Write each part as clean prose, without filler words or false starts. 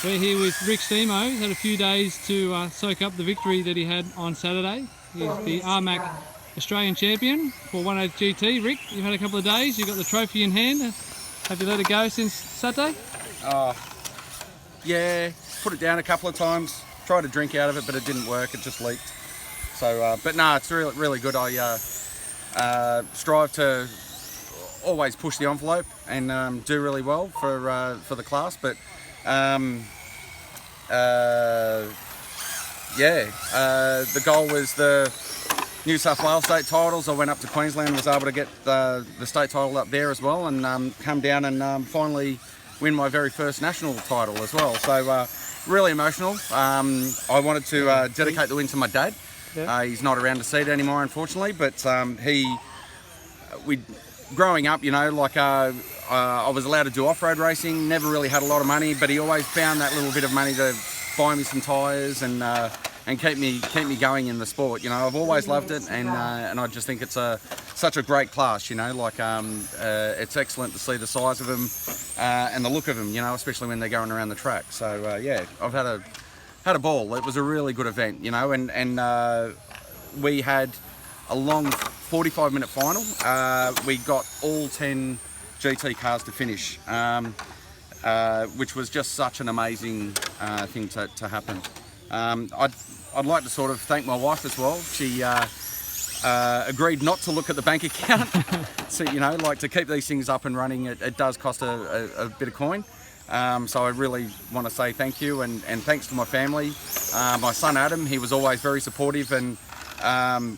We're here with Ric Seymonsbergen. He's had a few days to soak up the victory that he had on Saturday. He's the AARCMCC Australian Champion for 180 GT. Rick, you've had a couple of days. You've got the trophy in hand. Have you let it go since Saturday? Yeah, put it down a couple of times. Tried to drink out of it, but it didn't work. It just leaked. So, but no, it's really good. I strive to always push the envelope and do really well for the class. But the goal was the New South Wales state titles. I went up to Queensland and was able to get the state title up there as well, and come down and finally win my very first national title as well. So really emotional. I wanted to dedicate the win to my dad. Yeah. He's not around to see it anymore, unfortunately, but growing up, you know, like I was allowed to do off-road racing, never really had a lot of money, but he always found that little bit of money to buy me some tyres and keep me going in the sport. You know, I've always loved it, and I just think it's such a great class. You know, like it's excellent to see the size of them and the look of them. You know, especially when they're going around the track. So yeah, I've had a ball. It was a really good event. You know, and we had a long 45-minute final. We got all 10 GT cars to finish, which was just such an amazing thing to happen. I'd like to sort of thank my wife as well. She agreed not to look at the bank account. So, you know, like to keep these things up and running, it does cost a bit of coin. So I really want to say thank you, and thanks to my family. My son Adam, he was always very supportive, and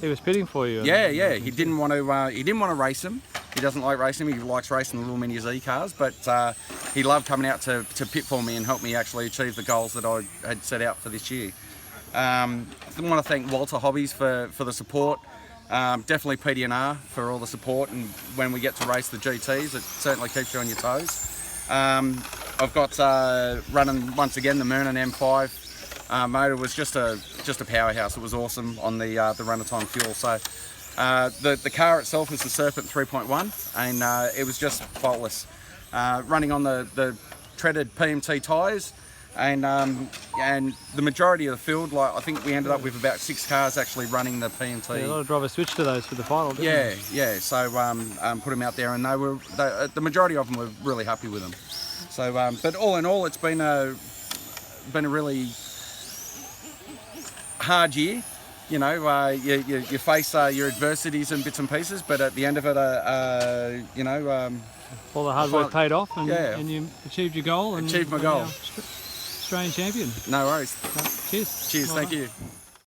he was pitting for you. Yeah. He didn't want to race them. He doesn't like racing. He likes racing the little mini Z cars, but he loved coming out to pit for me and help me actually achieve the goals that I had set out for this year. I want to thank Walter Hobbies for the support. Definitely PD&R for all the support, and when we get to race the GTs, it certainly keeps you on your toes. I've got running once again the Mernon M5 motor was just a powerhouse. It was awesome on the runner time fuel. So the car itself is the Serpent 3.1, and it was just faultless. Running on the treaded PMT tyres, and the majority of the field, like I think we ended up with about 6 cars actually running the PMT. Yeah, a lot of drivers switched to those for the final, didn't they? Yeah. So put them out there, and the majority of them were really happy with them. So, but all in all, it's been a really hard year. You know, you face your adversities and bits and pieces, but at the end of it, you know, all the hard work paid off, and you achieved your goal. Achieved my goal. Australian champion. No worries. Cheers. Cheers. Thank you.